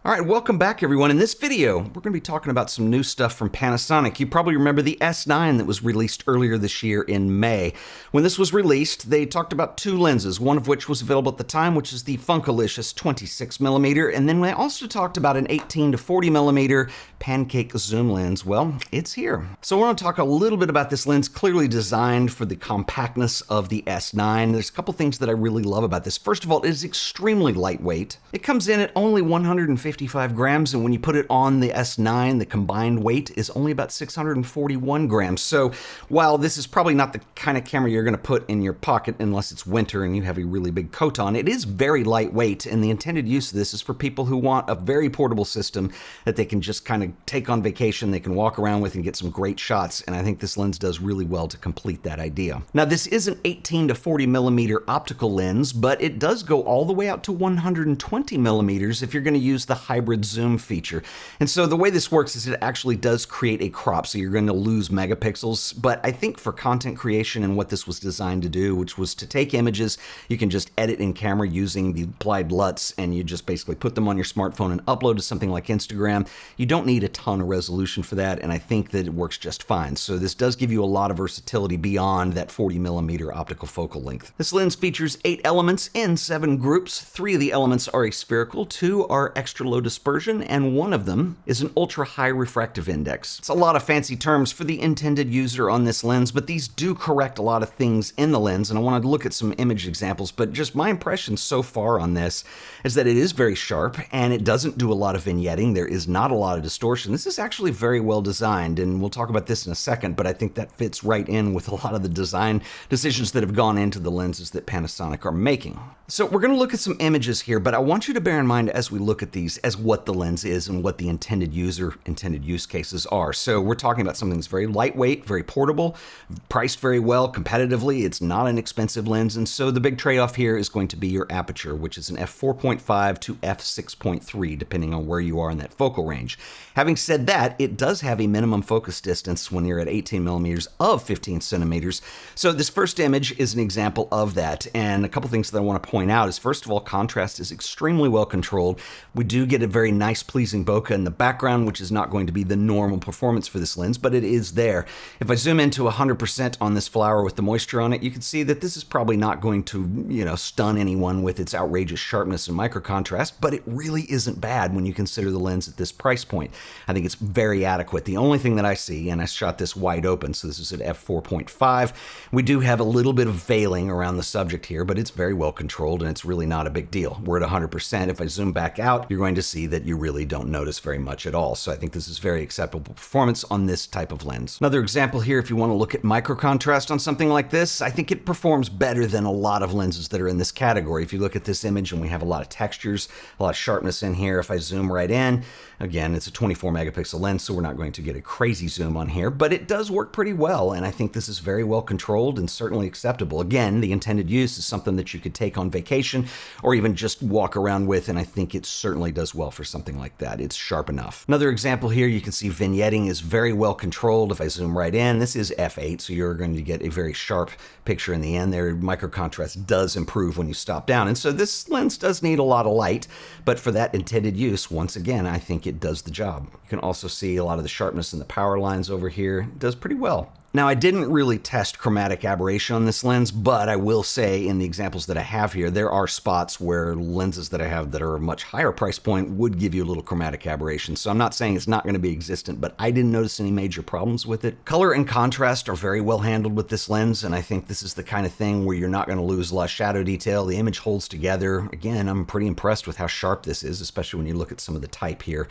All right, welcome back everyone. In this video, we're going to be talking about some new stuff from Panasonic. You probably remember the S9 that was released earlier this year in May. When this was released, they talked about two lenses, one of which was available at the time, which is the Funkalicious 26mm, and then they also talked about an 18 to 40mm pancake zoom lens. Well, it's here. So we're going to talk a little bit about this lens, clearly designed for the compactness of the S9. There's a couple things that I really love about this. First of all, it is extremely lightweight. It comes in at only 155 grams, and when you put it on the S9, the combined weight is only about 641 grams. So while this is probably not the kind of camera you're going to put in your pocket unless it's winter and you have a really big coat on, it is very lightweight, and the intended use of this is for people who want a very portable system that they can just kind of take on vacation, they can walk around with and get some great shots, and I think this lens does really well to complete that idea. Now, this is an 18 to 40 millimeter optical lens, but it does go all the way out to 120 millimeters if you're going to use the hybrid zoom feature. And so the way this works is it actually does create a crop, so you're going to lose megapixels, but I think for content creation and what this was designed to do, which was to take images, you can just edit in camera using the applied LUTs, and you just basically put them on your smartphone and upload to something like Instagram. You don't need a ton of resolution for that, and I think that it works just fine. So this does give you a lot of versatility beyond that 40 millimeter optical focal length. This lens features 8 elements in 7 groups. 3 of the elements are aspherical, 2 are extra low dispersion, and 1 of them is an ultra high refractive index. It's a lot of fancy terms for the intended user on this lens, but these do correct a lot of things in the lens, and I wanted to look at some image examples, but just my impression so far on this is that it is very sharp, and it doesn't do a lot of vignetting. There is not a lot of distortion. This is actually very well designed, and we'll talk about this in a second, but I think that fits right in with a lot of the design decisions that have gone into the lenses that Panasonic are making. So we're going to look at some images here, but I want you to bear in mind as we look at these as what the lens is and what the intended use cases are. So we're talking about something that's very lightweight, very portable, priced very well competitively. It's not an expensive lens, and so the big trade-off here is going to be your aperture, which is an f4.5 to f6.3, depending on where you are in that focal range. Having said that, it does have a minimum focus distance when you're at 18 millimeters of 15 centimeters. So this first image is an example of that. And a couple things that I want to point out is, first of all, contrast is extremely well controlled. We do get a very nice, pleasing bokeh in the background, which is not going to be the normal performance for this lens, but it is there. If I zoom into 100% on this flower with the moisture on it, you can see that this is probably not going to, stun anyone with its outrageous sharpness and micro contrast, but it really isn't bad when you consider the lens at this price point. I think it's very adequate. The only thing that I see, and I shot this wide open, so this is at f4.5, we do have a little bit of veiling around the subject here, but it's very well controlled and it's really not a big deal. We're at 100%. If I zoom back out, you're going to see that you really don't notice very much at all. So I think this is very acceptable performance on this type of lens. Another example here, if you want to look at micro contrast on something like this, I think it performs better than a lot of lenses that are in this category. If you look at this image, and we have a lot of textures, a lot of sharpness in here. If I zoom right in, again, it's a 24 megapixel lens, so we're not going to get a crazy zoom on here, but it does work pretty well, and I think this is very well controlled and certainly acceptable. Again, the intended use is something that you could take on vacation or even just walk around with, and I think it certainly does well for something like that. It's sharp enough. Another example here, you can see vignetting is very well controlled. If I zoom right in, this is f8, so you're going to get a very sharp picture in the end there. Micro contrast does improve when you stop down, and so this lens does need a lot of light, but for that intended use, once again, I think it does the job. You can also see a lot of the sharpness in the power lines over here. It does pretty well. Now, I didn't really test chromatic aberration on this lens, but I will say in the examples that I have here, there are spots where lenses that I have that are a much higher price point would give you a little chromatic aberration. So I'm not saying it's not going to be existent, but I didn't notice any major problems with it. Color and contrast are very well handled with this lens, and I think this is the kind of thing where you're not going to lose a lot of shadow detail. The image holds together. Again, I'm pretty impressed with how sharp this is, especially when you look at some of the type here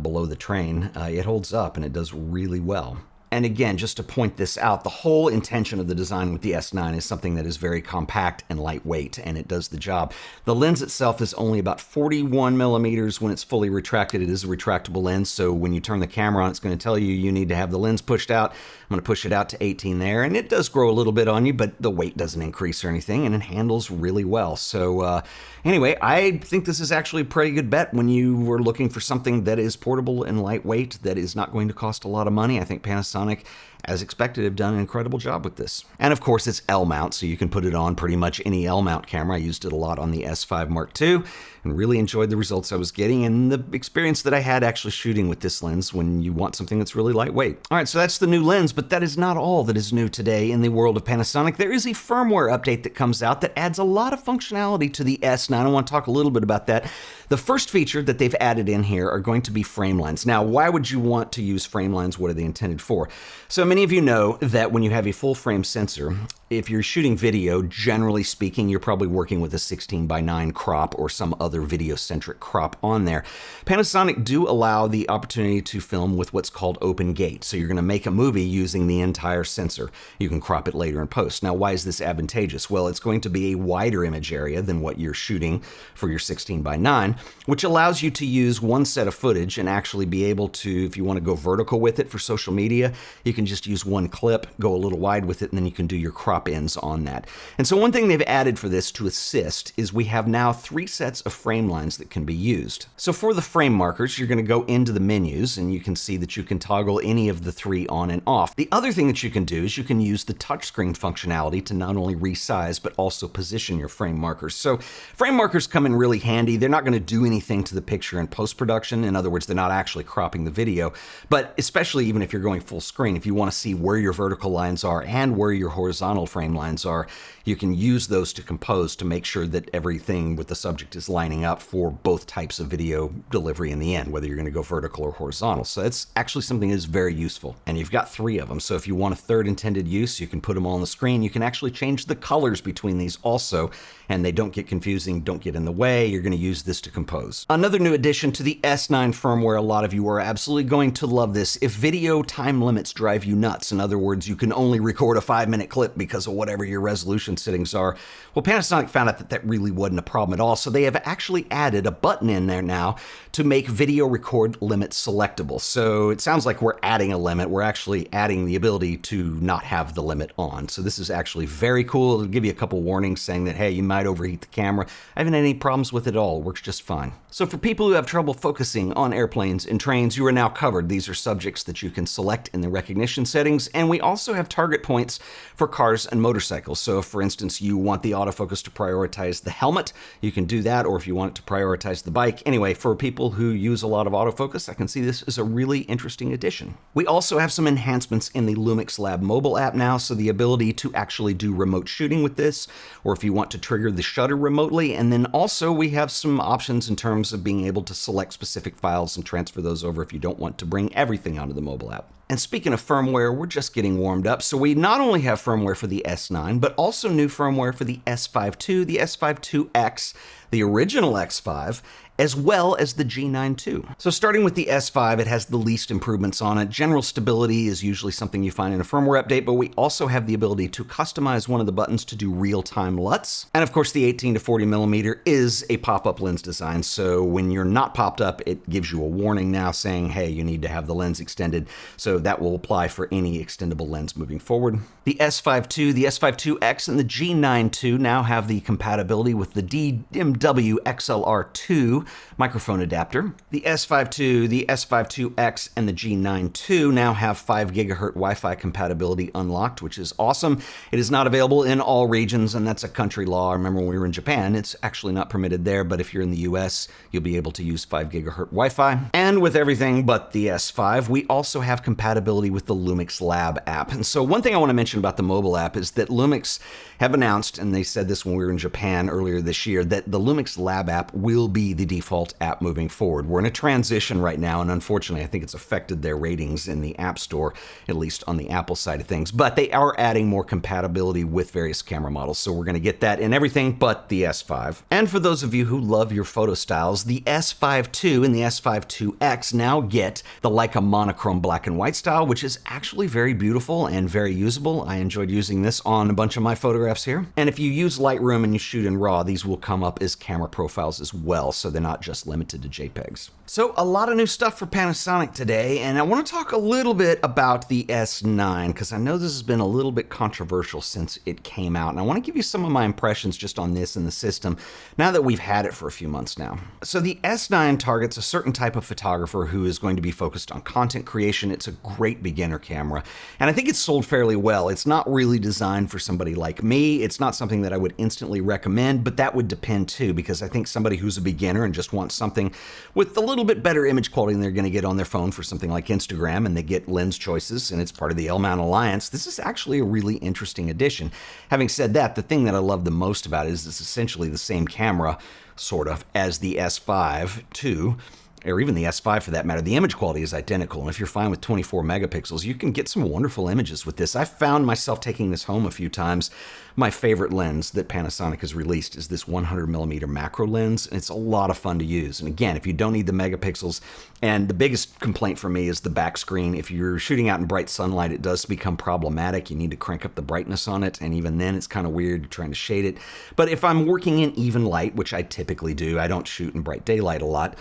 below the train. It holds up and it does really well. And again, just to point this out, the whole intention of the design with the S9 is something that is very compact and lightweight, and it does the job. The lens itself is only about 41 millimeters when it's fully retracted. It is a retractable lens, so when you turn the camera on, it's going to tell you need to have the lens pushed out. I'm going to push it out to 18 there, and it does grow a little bit on you, but the weight doesn't increase or anything, and it handles really well. So anyway, I think this is actually a pretty good bet when you were looking for something that is portable and lightweight, that is not going to cost a lot of money. I think Panasonic Panasonic, as expected, have done an incredible job with this. And of course, it's L-mount, so you can put it on pretty much any L-mount camera. I used it a lot on the S5 Mark II and really enjoyed the results I was getting and the experience that I had actually shooting with this lens when you want something that's really lightweight. All right, so that's the new lens, but that is not all that is new today in the world of Panasonic. There is a firmware update that comes out that adds a lot of functionality to the S9. I want to talk a little bit about that. The first feature that they've added in here are going to be frame lines. Now, why would you want to use frame lines? What are they intended for? So many of you know that when you have a full frame sensor, if you're shooting video, generally speaking, you're probably working with a 16:9 crop or some other video-centric crop on there. Panasonic do allow the opportunity to film with what's called open gate. So you're going to make a movie using the entire sensor. You can crop it later in post. Now, why is this advantageous? Well, it's going to be a wider image area than what you're shooting for your 16:9, which allows you to use one set of footage and actually be able to, if you want to go vertical with it for social media, you can just use one clip, go a little wide with it, and then you can do your crop ins on that. And so one thing they've added for this to assist is we have now 3 sets of frame lines that can be used. So for the frame markers, you're going to go into the menus and you can see that you can toggle any of the 3 on and off. The other thing that you can do is you can use the touchscreen functionality to not only resize but also position your frame markers. So frame markers come in really handy. They're not going to do anything to the picture in post-production. In other words, they're not actually cropping the video, but especially even if you're going full screen, if you want to see where your vertical lines are and where your horizontal frame lines are, you can use those to compose to make sure that everything with the subject is lining up for both types of video delivery in the end, whether you're going to go vertical or horizontal. So it's actually something that is very useful. And you've got 3 of them. So if you want a third intended use, you can put them all on the screen. You can actually change the colors between these also, and they don't get confusing, don't get in the way. You're going to use this to compose. Another new addition to the S9 firmware, a lot of you are absolutely going to love this. If video time limits drive you nuts, in other words, you can only record a 5-minute clip because of whatever your resolution settings are, well, Panasonic found out that that really wasn't a problem at all. So they have actually added a button in there now to make video record limit selectable. So it sounds like we're adding a limit. We're actually adding the ability to not have the limit on. So this is actually very cool. It'll give you a couple warnings saying that, hey, you might overheat the camera. I haven't had any problems with it at all. It works just fine. So for people who have trouble focusing on airplanes and trains, you are now covered. These are subjects that you can select in the recognition settings. And we also have target points for cars and motorcycles. So if, for instance, you want the autofocus to prioritize the helmet, you can do that. Or if you want it to prioritize the bike. Anyway, for people who use a lot of autofocus, I can see this is a really interesting addition. We also have some enhancements in the Lumix Lab mobile app now. So the ability to actually do remote shooting with this, or if you want to trigger the shutter remotely. And then also we have some options in terms of being able to select specific files and transfer those over if you don't want to bring everything onto the mobile app. And speaking of firmware, we're just getting warmed up. So we not only have firmware for the S9, but also new firmware for the S5 II, the S5 IIX, the original X5, as well as the G9 II. So starting with the S5, it has the least improvements on it. General stability is usually something you find in a firmware update, but we also have the ability to customize one of the buttons to do real-time LUTs. And of course, the 18 to 40 millimeter is a pop-up lens design. So when you're not popped up, it gives you a warning now saying, hey, you need to have the lens extended. So that will apply for any extendable lens moving forward. The S5 II, the S5 IIX, and the G9 II now have the compatibility with the DMW XLR2 microphone adapter. The S5 II, the S5 IIX, and the G9 II now have 5 GHz Wi-Fi compatibility unlocked, which is awesome. It is not available in all regions, and that's a country law. I remember when we were in Japan, it's actually not permitted there, but if you're in the US, you'll be able to use 5 GHz Wi-Fi. And with everything but the S5, we also have compatibility with the Lumix Lab app. And so one thing I want to mention about the mobile app is that Lumix have announced, and they said this when we were in Japan earlier this year, that the Lumix Lab app will be the default app moving forward. We're in a transition right now, and unfortunately, I think it's affected their ratings in the App Store, at least on the Apple side of things. But they are adding more compatibility with various camera models, so we're going to get that in everything but the S5. And for those of you who love your photo styles, the S5 II and the S5 IIX now get the Leica monochrome black and white style, which is actually very beautiful and very usable. I enjoyed using this on a bunch of my photographs here. And if you use Lightroom and you shoot in RAW, these will come up as camera profiles as well. So then they're not just limited to JPEGs. So a lot of new stuff for Panasonic today, and I want to talk a little bit about the S9 because I know this has been a little bit controversial since it came out, and I want to give you some of my impressions just on this and the system now that we've had it for a few months now. So the S9 targets a certain type of photographer who is going to be focused on content creation. It's a great beginner camera, and I think it's sold fairly well. It's not really designed for somebody like me. It's not something that I would instantly recommend, but that would depend too, because I think somebody who's a beginner and just wants something with a little bit better image quality than they're going to get on their phone for something like Instagram, and they get lens choices, and it's part of the L-mount alliance, this is actually a really interesting addition. Having said that, the thing that I love the most about it is it's essentially the same camera, sort of, as the S5 II, or even the S5 for that matter. The image quality is identical, and if you're fine with 24 megapixels, you can get some wonderful images with this. I found myself taking this home a few times. My favorite lens that Panasonic has released is this 100mm macro lens, and it's a lot of fun to use. And again, if you don't need the megapixels, and the biggest complaint for me is the back screen. If you're shooting out in bright sunlight, it does become problematic. You need to crank up the brightness on it, and even then it's kind of weird trying to shade it. But if I'm working in even light, which I typically do, I don't shoot in bright daylight a lot,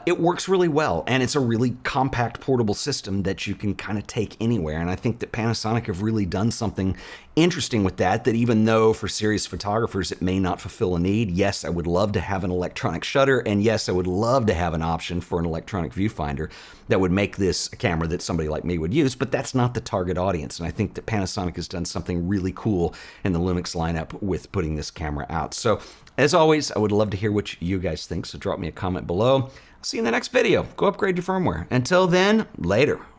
it works really well, and it's a really compact, portable system that you can kind of take anywhere. And I think that Panasonic have really done something interesting with that even though for serious photographers it may not fulfill a need. Yes, I would love to have an electronic shutter, and yes, I would love to have an option for an electronic viewfinder that would make this a camera that somebody like me would use, but that's not the target audience. And I think that Panasonic has done something really cool in the Lumix lineup with putting this camera out. So as always, I would love to hear what you guys think, so drop me a comment below. See you in the next video. Go upgrade your firmware. Until then, later.